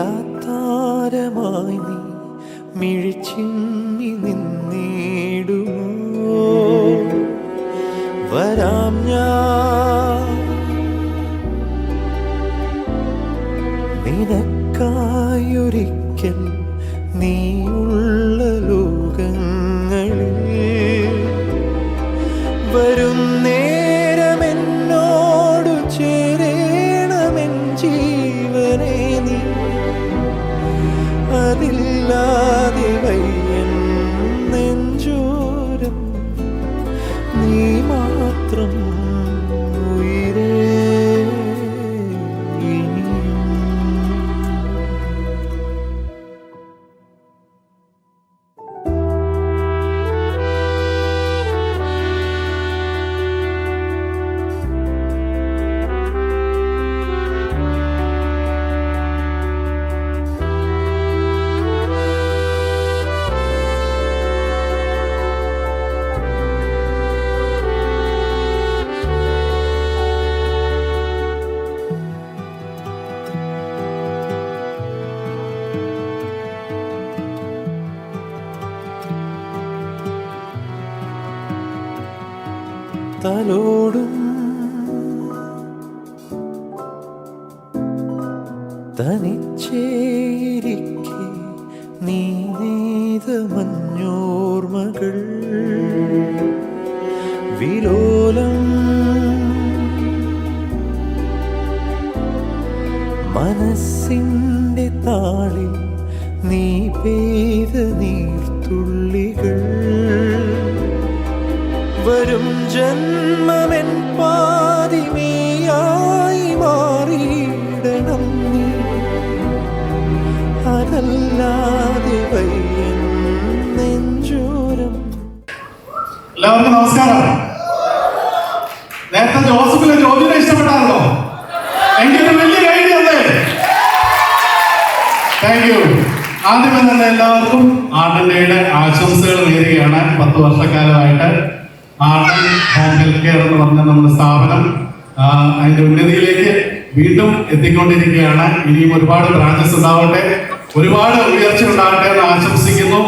നിലാത്താരമായി നീ മിഴിച്ചിങ്ങി നിന്നിടുമോ? വരാം ഞാൻ നിനക്കായൊരിക്കൽ നീയുള്ള ലോകങ്ങളിൽ വരും നേരമെന്നോടു ചേരേണമെൻ ജീവനെ നീ. അതില്ലാതെ വയ്യൻ നെഞ്ചോരം നീ മാത്രം ഉയിരേ. തലോടും തനിച്ചേരിക്കെ നീ നെയ്ത മഞ്ഞോർമകൾ വിലോലം മനസ്സിൻ്റെ താളിൽ നീ പെയ്ത നീർത്തുള്ളികൾ വരും ജന്മമെൻ പാതിമേയായി മാറിയിടണം നീ. അതല്ലാതെ വയ്യൻ നെഞ്ചോരം. എല്ലാവർക്കും നമസ്കാരം. നേരത്തെ ജോസഫിലെ ജോജിനെ ഇഷ്ടപ്പെട്ടാണല്ലോ. എങ്കിലും വലിയ ഐഡിയ അല്ലേ? Thank you. ആദ്യമേ തന്നെ എല്ലാവർക്കും ആർഡൻഡേയുടെ ആശംസകൾ നേരുകയാണ്. 10 വർഷക്കാലമായിട്ട് ആർഡൻ ഹോം ഹെൽത്ത് കെയർ എന്ന് പറഞ്ഞ നമ്മുടെ സ്ഥാപനം അതിന്റെ ഉന്നതിയിലേക്ക് വീണ്ടും എത്തിക്കൊണ്ടിരിക്കുകയാണ്. ഇനിയും ഒരുപാട് ബ്രാഞ്ചസ് ഉണ്ടാവട്ടെ, ഒരുപാട് ഉയർച്ച ഉണ്ടാകട്ടെ എന്ന് ആശംസിക്കുന്നു.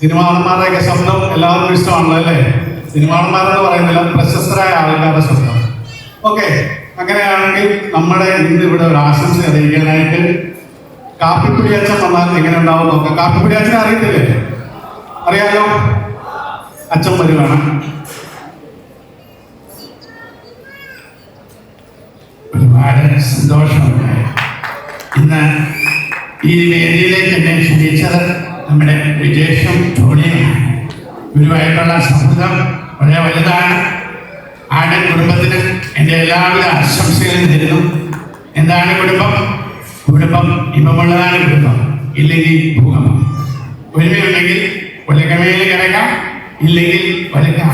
സിനിമാടന്മാരുടെയൊക്കെ ശബ്ദം എല്ലാവർക്കും ഇഷ്ടമാണല്ലോ അല്ലേ? സിനിമാടന്മാരെന്ന് പറയുന്നില്ല, പ്രശസ്തരായ ആൾക്കാരുടെ ശബ്ദം. ഓക്കെ, അങ്ങനെയാണെങ്കിൽ നമ്മുടെ ഇന്ന് ഇവിടെ ഒരു ആശംസ അറിയിക്കാനായിട്ട് കാപ്പിപ്പൊടി അച്ഛൻ വന്നാൽ എങ്ങനെ ഉണ്ടാവും നോക്കാം. കാപ്പിപ്പൊടി അച്ഛനെ അറിയത്തില്ലേ? അറിയാലോ, അച്ഛൻ വരുവാണ്. ഒരുപാട് സന്തോഷമുണ്ട് ഇന്ന് ഈ വേദിയിലേക്ക് എന്നെ ക്ഷണിച്ചത് നമ്മുടെ വിജേഷും ടോണിയുമാണ്. ഇവരുമായിട്ടുള്ള സൗഹൃദം വളരെ വലുതാണ്. ആടൻ കുടുംബത്തിന് എൻ്റെ എല്ലാവിധ ആശംസകളും തരുന്നു. എന്താണ് കുടുംബം? കുടുംബം ഇമ്പമുള്ളതാണ് കുടുംബം, ഇല്ലെങ്കിൽ ഭൂകമ്പം. ഒരുമയുണ്ടെങ്കിൽ ഉലകമേൽ കിടക്കാം, ഇല്ലെങ്കിൽ വലുക്കാം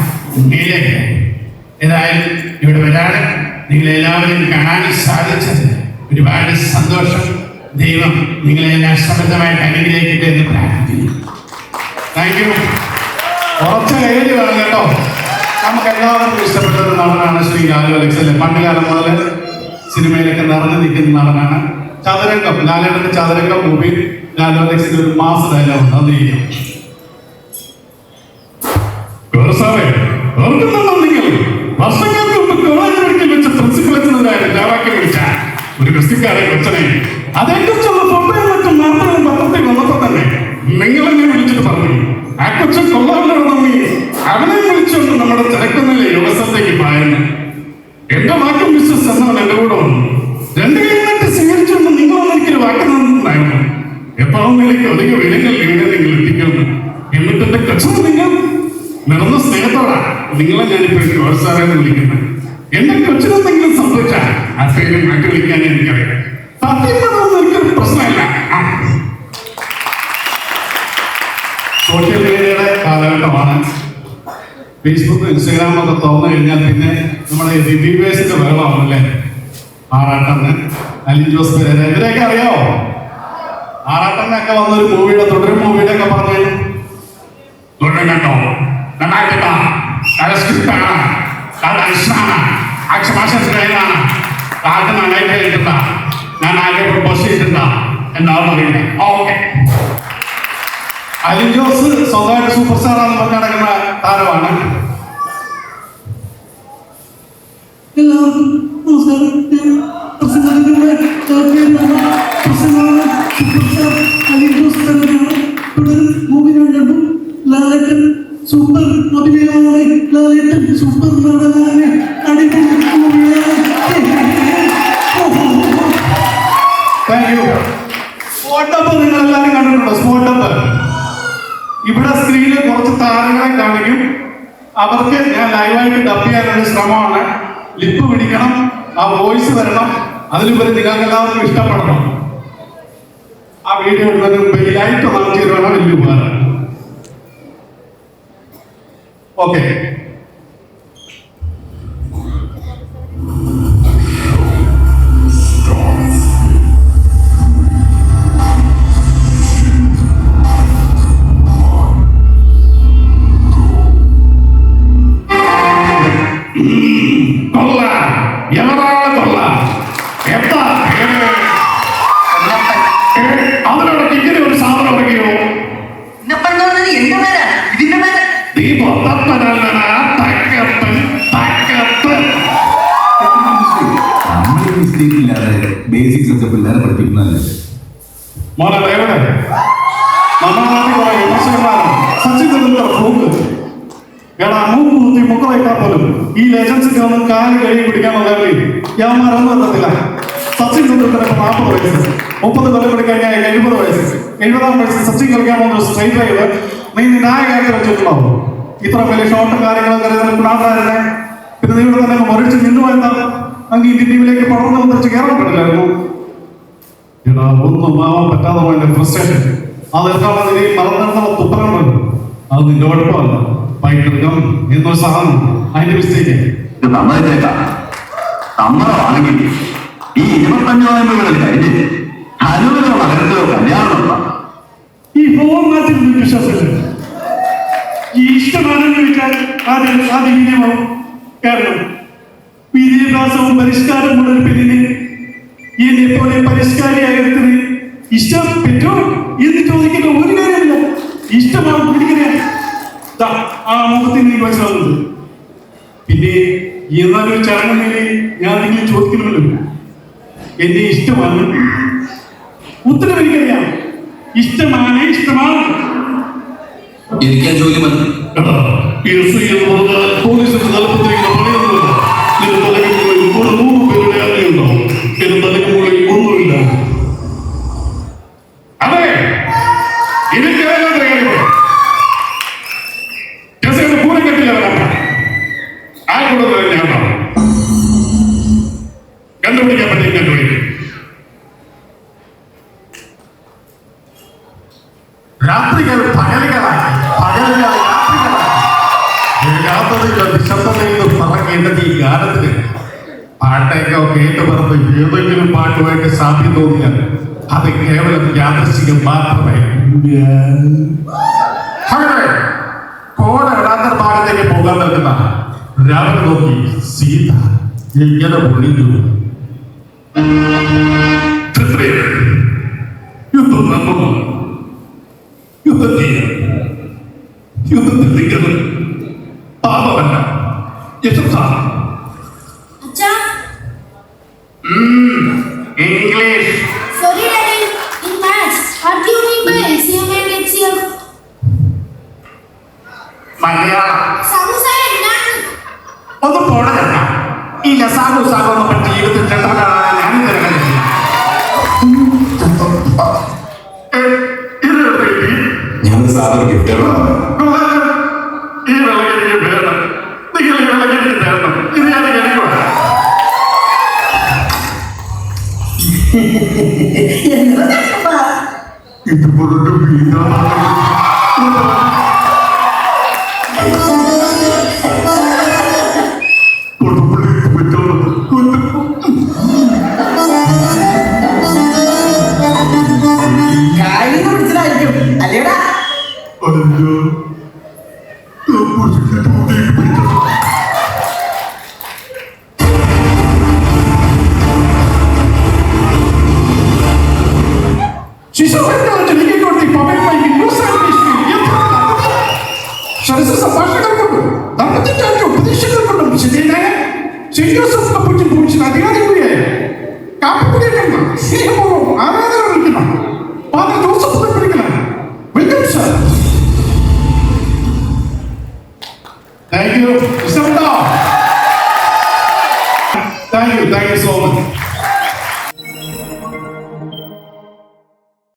മേലെ കിടക്കാം. ഏതായാലും ഇവിടെ വരാനും നിങ്ങളെല്ലാവരും കാണാൻ സാധിച്ചത് ഒരുപാട് സന്തോഷം. ദൈവം നിങ്ങളെല്ലാം സമൃദ്ധമായിട്ട് അനുഗ്രഹിക്കട്ടെ എന്ന് പ്രാർത്ഥിക്കുന്നു. Thank you. കുറച്ച് കൈയടി വേണം കേട്ടോ. നമുക്ക് എല്ലാവർക്കും ഇഷ്ടപ്പെട്ട ഒരു നടനാണ് ശ്രീ ലാലു അലക്സ്. പണ്ട് കാലം മുതൽ സിനിമയിലൊക്കെ നിറഞ്ഞു നിൽക്കുന്ന നടനാണ്. ചതുരംഗം, ലാലേട്ടന്റെ ചതുരംഗം മൂവി ലാലു അലക്സിന്റെ ഒരു മാസ ഡയലോഗ് ഉണ്ട്. അത് ചെയ്യാം. നിങ്ങൾ വർഷങ്ങൾക്ക് മുമ്പ് കോളേജ് മെഡിക്കൽ വെച്ച് പ്രിൻസിപ്പൽ ജാവാക്കി വിളിച്ച ഒരു ക്രിസ്ത്യക്കാരെ കൊച്ചനെ അതേക്കുറിച്ചുള്ള ഫോട്ടോയും മറ്റും വാർത്തകളും പത്രത്തിൽ വന്നപ്പോ തന്നെ നിങ്ങളെന്നെ വിളിച്ചിട്ട് പറഞ്ഞു, ആ കൊച്ചൻ കൊള്ളാവുന്നതാണെന്ന് അവനെ വിളിച്ചുകൊണ്ട് നമ്മുടെ തിരക്കുന്നില്ലേ യോഗസ്ഥത്തേക്ക് പായുന്നു. എന്റെ വാക്കും വിശ്വസ് എന്നവൻ എന്റെ കൂടെ വന്നു. 2 കൈനീട്ടി സ്വീകരിച്ചുകൊണ്ട് നിങ്ങളൊന്നും എനിക്കൊരു വാക്ക് തന്നിട്ടുണ്ടായിരുന്നു. എപ്പോഴും നിലയ്ക്ക് ഒതുങ്ങി വിലങ്ങൾ ഇവിടെ നിങ്ങൾ എത്തിക്കുന്നു. എന്നിട്ട് എന്റെ കൊച്ചൻ നിങ്ങൾ നിറഞ്ഞ സ്നേഹത്തോടാ നിങ്ങളെ ഞാനിപ്പോ ജോസാറെന്ന് വിളിക്കുന്നത്. എന്റെ കൊച്ചിനെന്തെങ്കിലും സംഭവിച്ചാൽ ആ പേര് മാറ്റി വിളിക്കാനേ എനിക്കറിയാം. സത്യം പറഞ്ഞൊന്നും എനിക്കൊരു പ്രശ്നമില്ല. സോഷ്യൽ മീഡിയയുടെ കാലഘട്ടമാണ്. ഫേസ്ബുക്ക്, ഇൻസ്റ്റാഗ്രാം ഒക്കെ തുറന്നു കഴിഞ്ഞാൽ പിന്നെ നമ്മുടെ റിവ്യൂവേഴ്സിന്റെ ബഹളമാണല്ലേ. ആറാട്ടന്, അലിൻ ജോസ് പെരേര, ഇവരെയൊക്കെ അറിയാവോ? ആറാട്ടനൊക്കെ വന്നൊരു മൂവിയുടെ തുടരും മൂവിയുടെ ഒക്കെ പറഞ്ഞു കേട്ടോ, നന്നായിട്ടാ സ്ക്രിപ്റ്റാണ്, ആക്ഷൻ ഭാഷ ഞാൻ ആകെ പ്രപ്പോസ് ചെയ്തിട്ടുണ്ടാ എന്നാണ് അറിയുന്നത്. ഓക്കെ, അലിൻ ജോസ് സ്വന്തമായിട്ട് സൂപ്പർ സ്റ്റാർ ആണെന്ന് പറഞ്ഞ് നടക്കുന്ന താരമാണ്. എല്ലാവർക്കും നമസ്കാരം. ലാലേട്ടൻ സൂപ്പർ അഭിനയമാണ്. ലാലേട്ടൻ സൂപ്പർ നടനാണ്. Thank you. സ്പോട്ടപ്പ് നിങ്ങൾ എല്ലാവരും കണ്ടിട്ടുണ്ടോ? സ്പോട്ടപ്പ് ഇവിടെ സ്ക്രീനിൽ കുറച്ച് താരങ്ങളെ കാണിക്കും. അവർക്ക് ഞാൻ ലൈവായിട്ട് ഡബ് ചെയ്യാനുള്ള ശ്രമമാണ്. ലിപ്പ് പിടിക്കണം, ആ വോയിസ് വരണം. അതിലുപരി നിങ്ങൾക്ക് എല്ലാവർക്കും ഇഷ്ടപ്പെടണം. ആ വീഡിയോ ഇടുന്നതിന് മുമ്പ് ഈ ലൈറ്റ് മാറ്റി തരുവാണ് വലിയ ഉപകാരം. ഓക്കെ, അതിനോടൊക്കെ ഇങ്ങനെ ഒരു സാധനം ഇറങ്ങിയോ? നീ പൊത്തപ്പനല്ലടാ, തക്കപ്പൻ, തക്കപ്പൻ. നമ്മൾ മിസ്റ്റേക്ക് ഇല്ലാതെ ബേസിക്സ് ഒക്കെ പിള്ളേരെ പഠിപ്പിക്കുന്നതല്ലേ. മോനെ എവിടെ നമ്മുടെ നാട്ടിൽ കുറെ വിമർശകന്മാരാണ്. സച്ചിൻ തെണ്ടുൽക്കർ ഫ്ലൂക്ക് എടാ മൂക്ക് കുത്തി മുഖ വയ്ക്കാൻ പോലും ഈ ലെജൻസിക്ക് ഒന്നും കാല് കഴുകി പിടിക്കാൻ വന്നാലേ യാമാരൊന്നും എത്തത്തില്ല. സച്ചിൻ തെണ്ടുൽക്കർക്ക് 40 വയസ്സ്, 30 കൊല്ലം കൂടി കഴിഞ്ഞാൽ 70 വയസ്സ്. 70-ാം വയസ്സിൽ സച്ചിൻ കളിക്കാൻ പോകുന്ന സ്ട്രൈറ്റ് ഡ്രൈവ് നീ നായകമാക്കി വെച്ചിട്ടുണ്ടാവും. ഇത്ര വലിയ ഷോട്ടും കാര്യങ്ങളൊക്കെ ഗുണാകാരനെ പിന്നെ നീ ഇവിടെ തന്നെ മറിച്ച് നിന്നു എന്താ അങ്ങ് ഇന്ത്യൻ ടീമിലേക്ക് പടർന്നു വന്നിച്ച് കയറാൻ പറ്റില്ലായിരുന്നു. എടാ ഒന്നും ആവാൻ പറ്റാതെ പോയ ഫ്രസ്ട്രേഷൻ അതെന്താണ് നീ മറന്നിടത്തുള്ള തുപ്പലുണ്ട്. അത് നിന്റെ കുഴപ്പമല്ല. പൈതൃകം എന്നൊരു സാധനം അതിന്റെ മിസ്റ്റേക്ക്. നമ്മളാണെങ്കിൽ ഈ 25 നോയമ്പുകളിൽ കഴിഞ്ഞ് ഹനുവിനോ നഗരത്തിലോ കല്യാണമുള്ള ഈ ഫോർമാറ്റിൽ വിശ്വാസമില്ല. ഈ ഇഷ്ടമാണെന്ന് വെച്ചാൽ ആദ്യം കാരണം വിദ്യാഭ്യാസവും പരിഷ്കാരമുള്ള ഒരു പെണ്ണിന് എന്നെ പോലെ പരിഷ്കാരിയായിരുന്നത് ഇഷ്ടം പറ്റോ എന്ന് ചോദിക്കുന്ന ഒരു കാര്യമില്ല. ഇഷ്ടമാണ് പിടിക്കുന്നേ ആ മുഖത്തിന് നീ മനസ്സിലാവുന്നത്. പിന്നെ എന്നാലും ചടങ്ങിൽ ഞാൻ നിങ്ങൾ ചോദിക്കണമല്ലോ, എന്നെ ഇഷ്ടമാണ്. ഉത്തരം എനിക്കറിയാം, ഇഷ്ടമാണ്, ഇഷ്ടമാണ്. എനിക്ക് ആ ജോലി മതി. പോലീസിന്റെ തലപ്പത്തിരിക്കുന്ന പണിയൊന്നുമില്ല. എന്റെ തലയ്ക്ക് മുകളിൽ 100 പേരുടെ ആജ്ഞയുണ്ടാവും. എന്റെ തലയ്ക്ക് മുകളിൽ ഒന്നുമില്ല. അതെ, എനിക്ക് പൂരം കെട്ടില്ല ആ കൂടുതൽ ഞാൻ കണ്ടുപിടിക്കാൻ പറ്റി. കണ്ടുപിടിക്കും രാത്രികൾ പകലുകളായി, പകലുകൾ രാത്രികളായി നിശബ്ദതയിൽ പറക്കേണ്ടത് ഈ ഗാനത്തിന് പാട്ടൊക്കെ കേട്ട് പറഞ്ഞ് ഏതെങ്കിലും പാട്ടുമായിട്ട് സാധ്യം തോന്നിയാൽ അത് കേവലം യാദൃശ്ചികം മാത്രമേ. അങ്ങനെ കോട ഇടാത്ത ഭാഗത്തേക്ക് പോകാൻ നിൽക്കുന്ന രാവിലെ നോക്കി സീത ഇങ്ങനെ പൊളിഞ്ഞു. യുദ്ധം നടന്നു. യുദ്ധത്തിൽ നിൽക്കുന്നത് പാപമല്ല, യശസ്സാണ്. English. Sorry, Daddy. In maths, what do you mean by LCM and HCF? Malayalam. ഒന്ന് പോടല്ല. ഈ ലസാഗു സാഗോന്ന് പറ്റി ജീവിതത്തിൽ ചെണ്ടക്കാരാണ് ഞാൻ തിരഞ്ഞെടുക്കില്ല. ഞാൻ സാധനം ഗിഫ്റ്റ് ഈ വിളകെനിക്ക് വേണം. നിങ്ങൾ ഈ വിളകെനിക്ക് തരണം. ഇത് ഞാൻ കഴിക്കുക. ഇത് പുറത്ത് വീണ അല്ലേടാ സെന്റ് ജോസഫ് കപ്പുച്ചൻ പോലീസിന് അധികാരി കൂടിയായ കാപ്പുകുടിയേറ്റ സ്നേഹപൂർവ്വം ആരാധന വിളിക്കണം ഫാദർ